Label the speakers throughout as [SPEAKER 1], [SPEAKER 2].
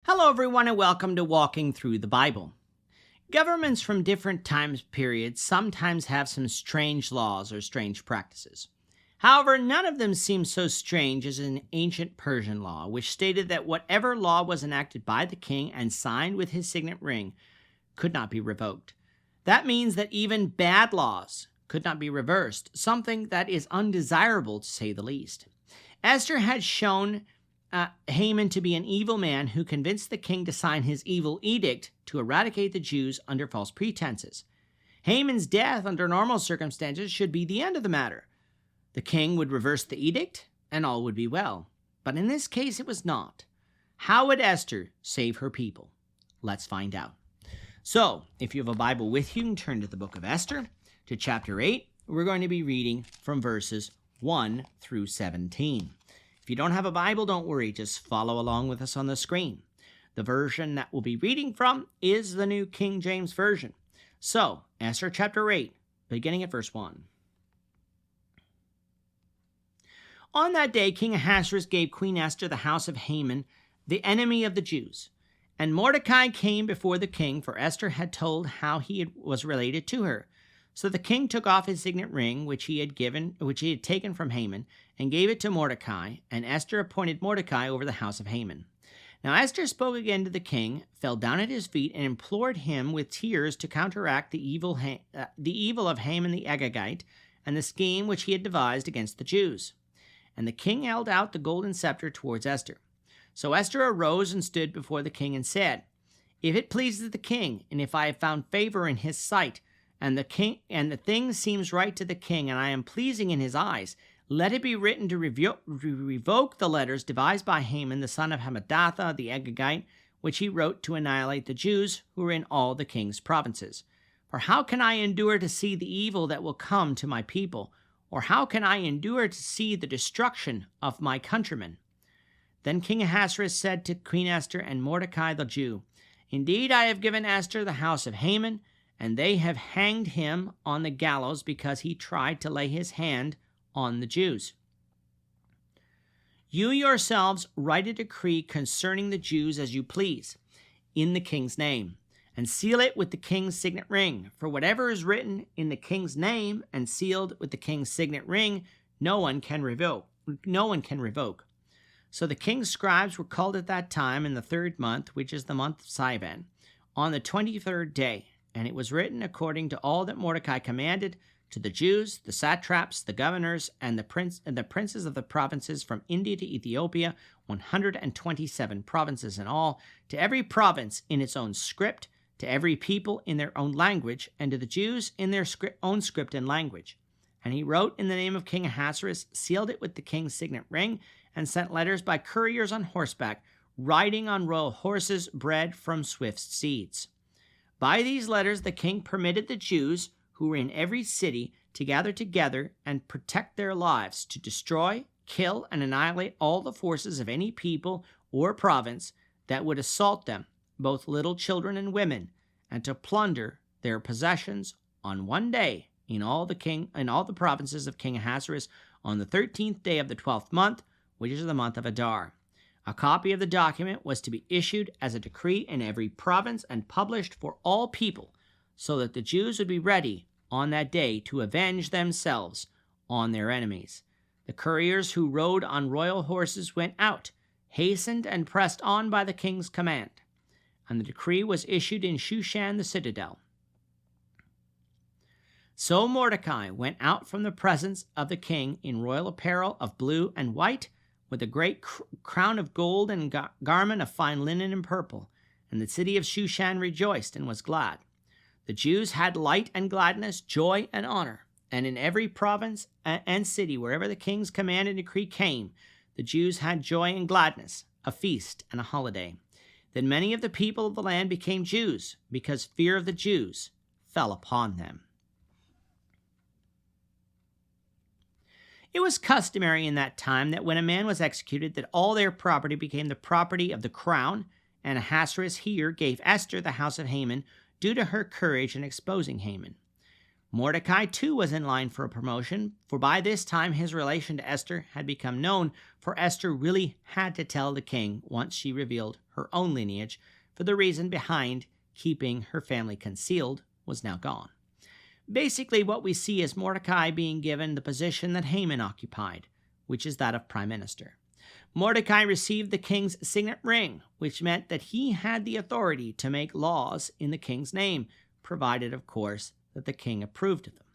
[SPEAKER 1] Hello, everyone, and welcome to Walking Through the Bible. Governments from different time periods sometimes have some strange laws or strange practices. However, none of them seem so strange as an ancient Persian law, which stated that whatever law was enacted by the king and signed with his signet ring could not be revoked. That means that even bad laws could not be reversed, something that is undesirable to say the least. Esther had shown Haman to be an evil man who convinced the king to sign his evil edict to eradicate the Jews under false pretenses. Haman's death under normal circumstances should be the end of the matter. The king would reverse the edict and all would be well. But in this case, it was not. How would Esther save her people? Let's find out. So, if you have a Bible with you, you can turn to the book of Esther, to chapter 8. We're going to be reading from verses 1 through 17. If you don't have a Bible, don't worry. Just follow along with us on the screen. The version that we'll be reading from is the New King James Version. So, Esther chapter 8, beginning at verse 1. On that day, King Ahasuerus gave Queen Esther the house of Haman, the enemy of the Jews. And Mordecai came before the king, for Esther had told how he was related to her. So the king took off his signet ring, which he had taken from Haman, and gave it to Mordecai, and Esther appointed Mordecai over the house of Haman. Now Esther spoke again to the king, fell down at his feet, and implored him with tears to counteract the evil of Haman the Agagite, and the scheme which he had devised against the Jews. And the king held out the golden scepter towards Esther. So Esther arose and stood before the king and said, "If it pleases the king, and if I have found favor in his sight, and the thing seems right to the king, and I am pleasing in his eyes, let it be written to revoke the letters devised by Haman, the son of Hammedatha, the Agagite, which he wrote to annihilate the Jews who are in all the king's provinces. For how can I endure to see the evil that will come to my people? Or how can I endure to see the destruction of my countrymen?" Then King Ahasuerus said to Queen Esther and Mordecai the Jew, "Indeed, I have given Esther the house of Haman, and they have hanged him on the gallows because he tried to lay his hand on the Jews. You yourselves write a decree concerning the Jews as you please, in the king's name, and seal it with the king's signet ring. For whatever is written in the king's name and sealed with the king's signet ring, no one can revoke. So the king's scribes were called at that time in the 3rd month, which is the month of Sivan, on the 23rd day. And it was written according to all that Mordecai commanded to the Jews, the satraps, the governors, and the princes of the provinces from India to Ethiopia, 127 provinces in all, to every province in its own script, to every people in their own language, and to the Jews in their own script and language. And he wrote in the name of King Ahasuerus, sealed it with the king's signet ring, and sent letters by couriers on horseback, riding on royal horses bred from swift steeds. By these letters the king permitted the Jews who were in every city to gather together and protect their lives, to destroy, kill, and annihilate all the forces of any people or province that would assault them, both little children and women, and to plunder their possessions on one day in all the provinces of King Ahasuerus on the 13th day of the 12th month, which is the month of Adar. A copy of the document was to be issued as a decree in every province and published for all people, so that the Jews would be ready on that day to avenge themselves on their enemies. The couriers who rode on royal horses went out, hastened and pressed on by the king's command. And the decree was issued in Shushan the citadel. So Mordecai went out from the presence of the king in royal apparel of blue and white, with a great crown of gold and garment of fine linen and purple. And the city of Shushan rejoiced and was glad. The Jews had light and gladness, joy and honor. And in every province and city, wherever the king's command and decree came, the Jews had joy and gladness, a feast and a holiday. Then many of the people of the land became Jews, because fear of the Jews fell upon them. It was customary in that time that when a man was executed, that all their property became the property of the crown, and Ahasuerus here gave Esther the house of Haman, due to her courage in exposing Haman. Mordecai too was in line for a promotion, for by this time his relation to Esther had become known, for Esther really had to tell the king once she revealed her own lineage, for the reason behind keeping her family concealed was now gone. Basically, what we see is Mordecai being given the position that Haman occupied, which is that of prime minister. Mordecai received the king's signet ring, which meant that he had the authority to make laws in the king's name, provided, of course, that the king approved of them.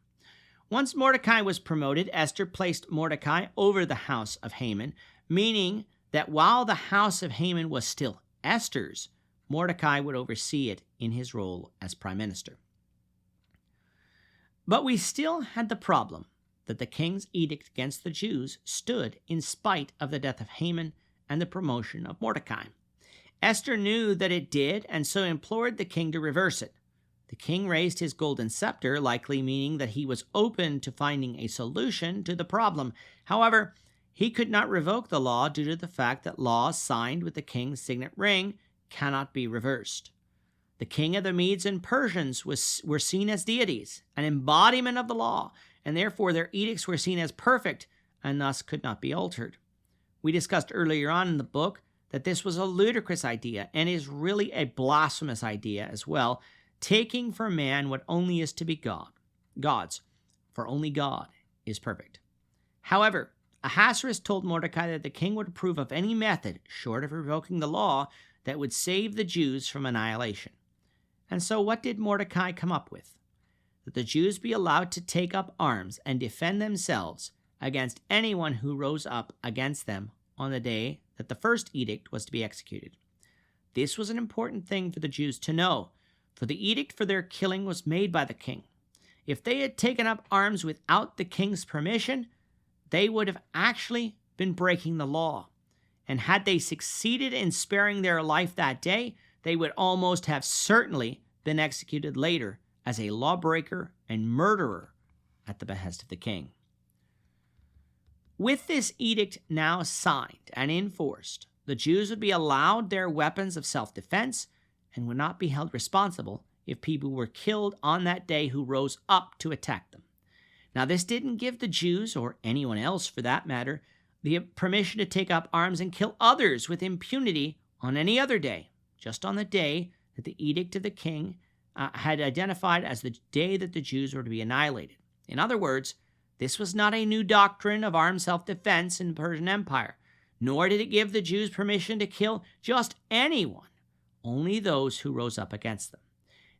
[SPEAKER 1] Once Mordecai was promoted, Esther placed Mordecai over the house of Haman, meaning that while the house of Haman was still Esther's, Mordecai would oversee it in his role as prime minister. But we still had the problem that the king's edict against the Jews stood in spite of the death of Haman and the promotion of Mordecai. Esther knew that it did, and so implored the king to reverse it. The king raised his golden scepter, likely meaning that he was open to finding a solution to the problem. However, he could not revoke the law due to the fact that laws signed with the king's signet ring cannot be reversed. The king of the Medes and Persians were seen as deities, an embodiment of the law, and therefore their edicts were seen as perfect and thus could not be altered. We discussed earlier on in the book that this was a ludicrous idea and is really a blasphemous idea as well, taking for man what only is to be God's, for only God is perfect. However, Ahasuerus told Mordecai that the king would approve of any method, short of revoking the law, that would save the Jews from annihilation. And so what did Mordecai come up with? That the Jews be allowed to take up arms and defend themselves against anyone who rose up against them on the day that the first edict was to be executed. This was an important thing for the Jews to know, for the edict for their killing was made by the king. If they had taken up arms without the king's permission, they would have actually been breaking the law. And had they succeeded in sparing their life that day, they would almost have certainly been executed later as a lawbreaker and murderer at the behest of the king. With this edict now signed and enforced, the Jews would be allowed their weapons of self-defense and would not be held responsible if people were killed on that day who rose up to attack them. Now, this didn't give the Jews, or anyone else for that matter, the permission to take up arms and kill others with impunity on any other day, just on the day that the edict of the king had identified as the day that the Jews were to be annihilated. In other words, this was not a new doctrine of armed self-defense in the Persian Empire, nor did it give the Jews permission to kill just anyone, only those who rose up against them.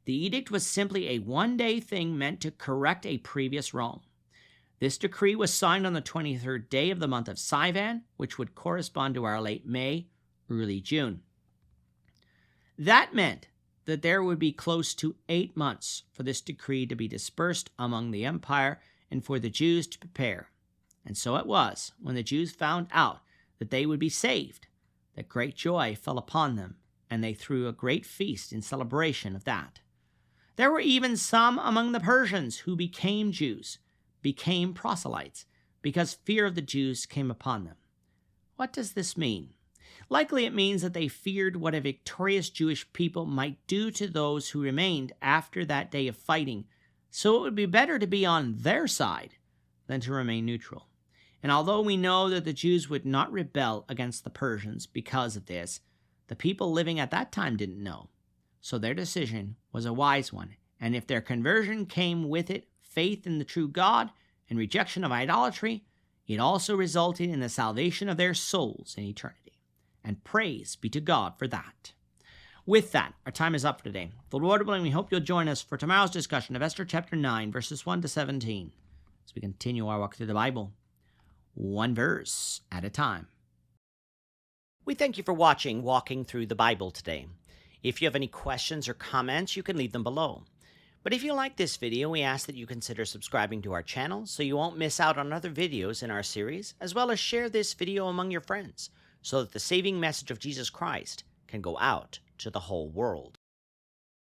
[SPEAKER 1] The edict was simply a one-day thing meant to correct a previous wrong. This decree was signed on the 23rd day of the month of Sivan, which would correspond to our late May, early June. That meant that there would be close to 8 months for this decree to be dispersed among the empire and for the Jews to prepare. And so it was, when the Jews found out that they would be saved, that great joy fell upon them, and they threw a great feast in celebration of that. There were even some among the Persians who became Jews, became proselytes, because fear of the Jews came upon them. What does this mean? Likely it means that they feared what a victorious Jewish people might do to those who remained after that day of fighting, so it would be better to be on their side than to remain neutral. And although we know that the Jews would not rebel against the Persians because of this, the people living at that time didn't know. So their decision was a wise one, and if their conversion came with it faith in the true God and rejection of idolatry, it also resulted in the salvation of their souls in eternity. And praise be to God for that. With that, our time is up for today. The Lord willing, we hope you'll join us for tomorrow's discussion of Esther chapter 9, verses 1 to 17, as we continue our walk through the Bible, one verse at a time. We thank you for watching Walking Through the Bible today. If you have any questions or comments, you can leave them below. But if you like this video, we ask that you consider subscribing to our channel so you won't miss out on other videos in our series, as well as share this video among your friends so that the saving message of Jesus Christ can go out to the whole world.